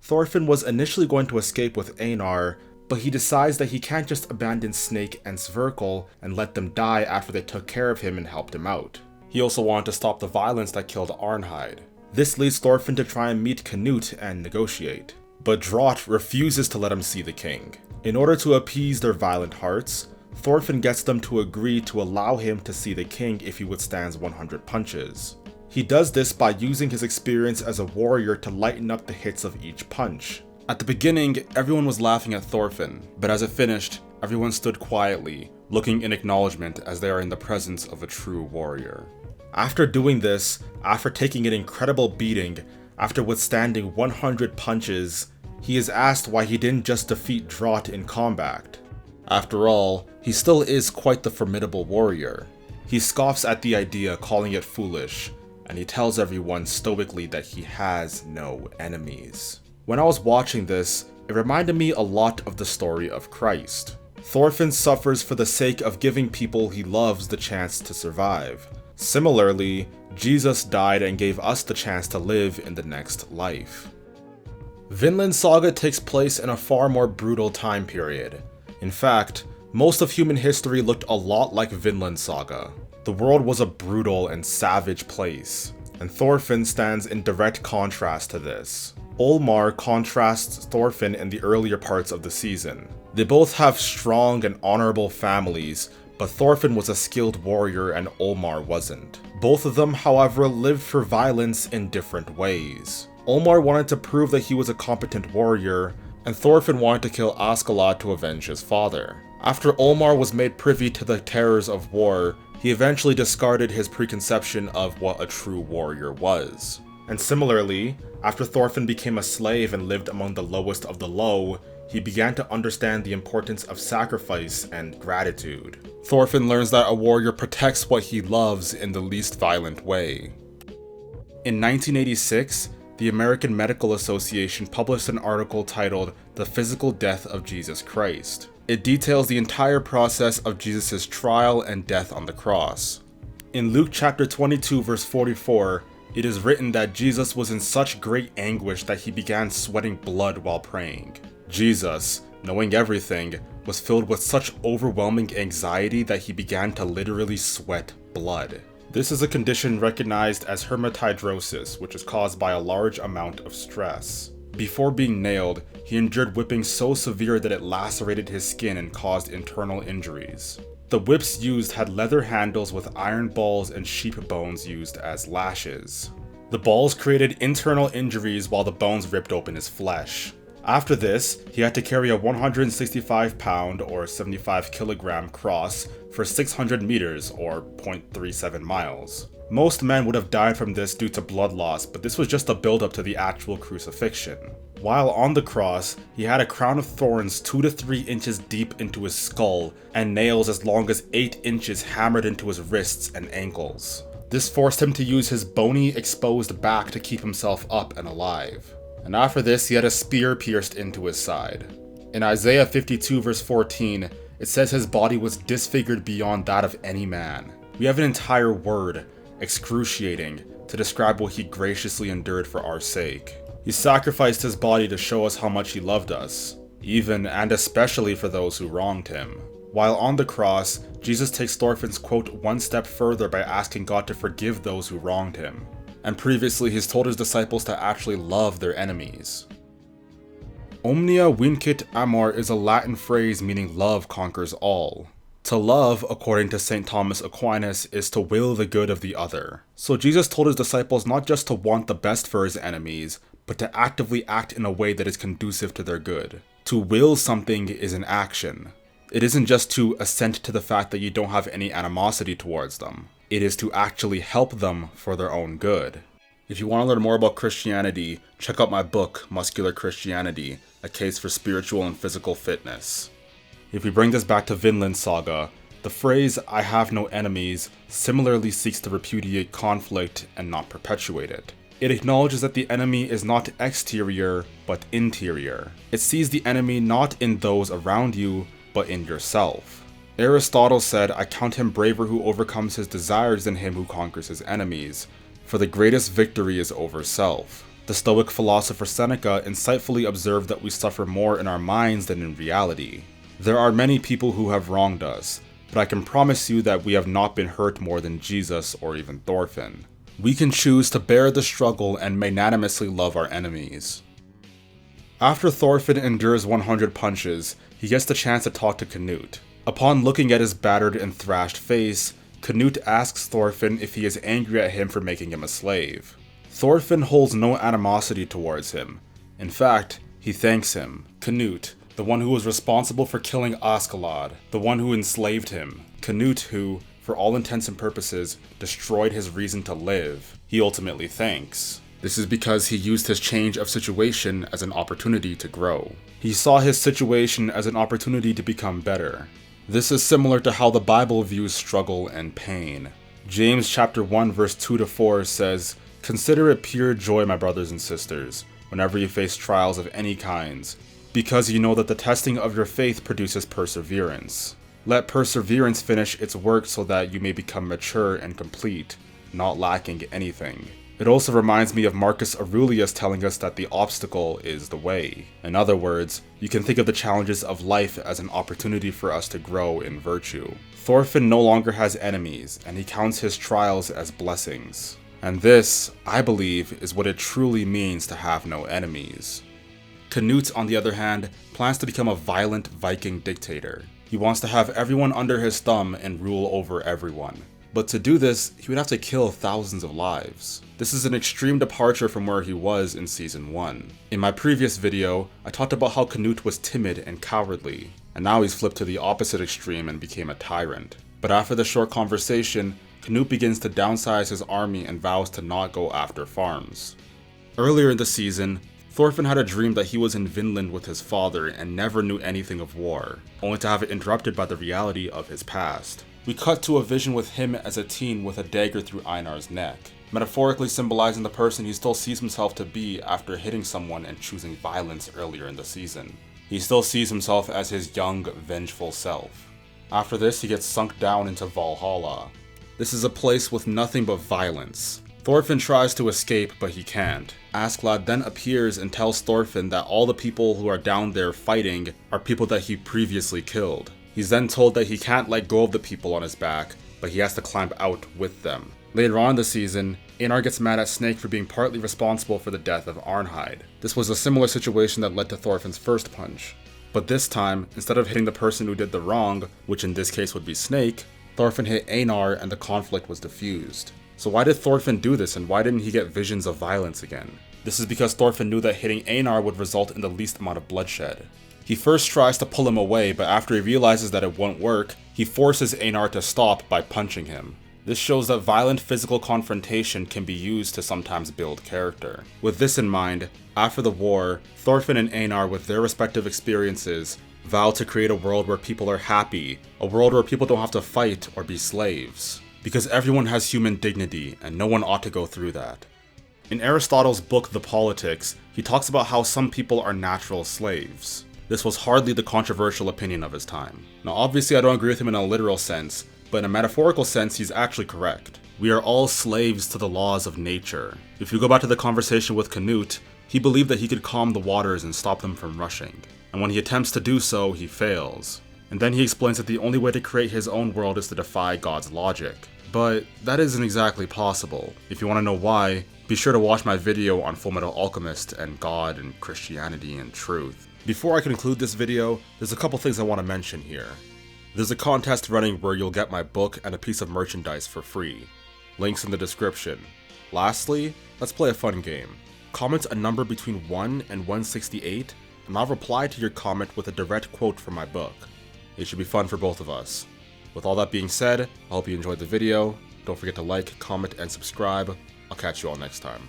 Thorfinn was initially going to escape with Einar, but he decides that he can't just abandon Snake and Sverkel and let them die after they took care of him and helped him out. He also wanted to stop the violence that killed Arnheid. This leads Thorfinn to try and meet Canute and negotiate, but Drought refuses to let him see the king. In order to appease their violent hearts, Thorfinn gets them to agree to allow him to see the king if he withstands 100 punches. He does this by using his experience as a warrior to lighten up the hits of each punch. At the beginning, everyone was laughing at Thorfinn, but as it finished, everyone stood quietly, looking in acknowledgement as they are in the presence of a true warrior. After doing this, after taking an incredible beating, after withstanding 100 punches, he is asked why he didn't just defeat Drought in combat. After all, he still is quite the formidable warrior. He scoffs at the idea, calling it foolish, and he tells everyone stoically that he has no enemies. When I was watching this, it reminded me a lot of the story of Christ. Thorfinn suffers for the sake of giving people he loves the chance to survive. Similarly, Jesus died and gave us the chance to live in the next life. Vinland Saga takes place in a far more brutal time period. In fact, most of human history looked a lot like Vinland Saga. The world was a brutal and savage place, and Thorfinn stands in direct contrast to this. Olmar contrasts Thorfinn in the earlier parts of the season. They both have strong and honorable families, but Thorfinn was a skilled warrior and Olmar wasn't. Both of them, however, lived for violence in different ways. Olmar wanted to prove that he was a competent warrior, and Thorfinn wanted to kill Askeladd to avenge his father. After Olmar was made privy to the terrors of war, he eventually discarded his preconception of what a true warrior was. And similarly, after Thorfinn became a slave and lived among the lowest of the low, he began to understand the importance of sacrifice and gratitude. Thorfinn learns that a warrior protects what he loves in the least violent way. In 1986, the American Medical Association published an article titled "The Physical Death of Jesus Christ." It details the entire process of Jesus' trial and death on the cross. In Luke chapter 22 verse 44, it is written that Jesus was in such great anguish that he began sweating blood while praying. Jesus, knowing everything, was filled with such overwhelming anxiety that he began to literally sweat blood. This is a condition recognized as hematidrosis, which is caused by a large amount of stress. Before being nailed, he endured whipping so severe that it lacerated his skin and caused internal injuries. The whips used had leather handles with iron balls and sheep bones used as lashes. The balls created internal injuries while the bones ripped open his flesh. After this, he had to carry a 165-pound or 75-kilogram cross for 600 meters or 0.37 miles. Most men would have died from this due to blood loss, but this was just a build-up to the actual crucifixion. While on the cross, he had a crown of thorns 2 to 3 inches deep into his skull and nails as long as 8 inches hammered into his wrists and ankles. This forced him to use his bony, exposed back to keep himself up and alive. And after this, he had a spear pierced into his side. In Isaiah 52 verse 14, it says his body was disfigured beyond that of any man. We have an entire word, excruciating, to describe what he graciously endured for our sake. He sacrificed his body to show us how much he loved us, even and especially for those who wronged him. While on the cross, Jesus takes Thorfinn's quote one step further by asking God to forgive those who wronged him. And previously he's told his disciples to actually love their enemies. Omnia vincit amor is a Latin phrase meaning love conquers all. To love, according to St. Thomas Aquinas, is to will the good of the other. So Jesus told his disciples not just to want the best for his enemies, but to actively act in a way that is conducive to their good. To will something is an action. It isn't just to assent to the fact that you don't have any animosity towards them. It is to actually help them for their own good. If you want to learn more about Christianity, check out my book, Muscular Christianity, A Case for Spiritual and Physical Fitness. If we bring this back to Vinland Saga, the phrase, "I have no enemies," similarly seeks to repudiate conflict and not perpetuate it. It acknowledges that the enemy is not exterior, but interior. It sees the enemy not in those around you, but in yourself. Aristotle said, "I count him braver who overcomes his desires than him who conquers his enemies, for the greatest victory is over self." The Stoic philosopher Seneca insightfully observed that we suffer more in our minds than in reality. There are many people who have wronged us, but I can promise you that we have not been hurt more than Jesus or even Thorfinn. We can choose to bear the struggle and magnanimously love our enemies. After Thorfinn endures 100 punches, he gets the chance to talk to Canute. Upon looking at his battered and thrashed face, Canute asks Thorfinn if he is angry at him for making him a slave. Thorfinn holds no animosity towards him. In fact, he thanks him. Canute, the one who was responsible for killing Askeladd, the one who enslaved him. Canute who, for all intents and purposes, destroyed his reason to live, he ultimately thanks. This is because he used his change of situation as an opportunity to grow. He saw his situation as an opportunity to become better. This is similar to how the Bible views struggle and pain. James chapter 1 verse 2-4 says, "Consider it pure joy, my brothers and sisters, whenever you face trials of any kinds, because you know that the testing of your faith produces perseverance. Let perseverance finish its work so that you may become mature and complete, not lacking anything." It also reminds me of Marcus Aurelius telling us that the obstacle is the way. In other words, you can think of the challenges of life as an opportunity for us to grow in virtue. Thorfinn no longer has enemies, and he counts his trials as blessings. And this, I believe, is what it truly means to have no enemies. Canute, on the other hand, plans to become a violent Viking dictator. He wants to have everyone under his thumb and rule over everyone. But to do this, he would have to kill thousands of lives. This is an extreme departure from where he was in Season 1. In my previous video, I talked about how Canute was timid and cowardly, and now he's flipped to the opposite extreme and became a tyrant. But after the short conversation, Canute begins to downsize his army and vows to not go after farms. Earlier in the season, Thorfinn had a dream that he was in Vinland with his father and never knew anything of war, only to have it interrupted by the reality of his past. We cut to a vision with him as a teen with a dagger through Einar's neck, metaphorically symbolizing the person he still sees himself to be after hitting someone and choosing violence earlier in the season. He still sees himself as his young, vengeful self. After this, he gets sunk down into Valhalla. This is a place with nothing but violence. Thorfinn tries to escape, but he can't. Askeladd then appears and tells Thorfinn that all the people who are down there fighting are people that he previously killed. He's then told that he can't let go of the people on his back, but he has to climb out with them. Later on in the season, Einar gets mad at Snake for being partly responsible for the death of Arnheid. This was a similar situation that led to Thorfinn's first punch. But this time, instead of hitting the person who did the wrong, which in this case would be Snake, Thorfinn hit Einar and the conflict was diffused. So why did Thorfinn do this, and why didn't he get visions of violence again? This is because Thorfinn knew that hitting Einar would result in the least amount of bloodshed. He first tries to pull him away, but after he realizes that it won't work, he forces Einar to stop by punching him. This shows that violent physical confrontation can be used to sometimes build character. With this in mind, after the war, Thorfinn and Einar, with their respective experiences, vow to create a world where people are happy, a world where people don't have to fight or be slaves. Because everyone has human dignity, and no one ought to go through that. In Aristotle's book The Politics, he talks about how some people are natural slaves. This was hardly the controversial opinion of his time. Now obviously I don't agree with him in a literal sense, but in a metaphorical sense he's actually correct. We are all slaves to the laws of nature. If you go back to the conversation with Canute, he believed that he could calm the waters and stop them from rushing. And when he attempts to do so, he fails. And then he explains that the only way to create his own world is to defy God's logic. But that isn't exactly possible. If you want to know why, be sure to watch my video on Fullmetal Alchemist and God and Christianity and truth. Before I conclude this video, there's a couple things I want to mention here. There's a contest running where you'll get my book and a piece of merchandise for free. Links in the description. Lastly, let's play a fun game. Comment a number between 1 and 168, and I'll reply to your comment with a direct quote from my book. It should be fun for both of us. With all that being said, I hope you enjoyed the video. Don't forget to like, comment, and subscribe. I'll catch you all next time.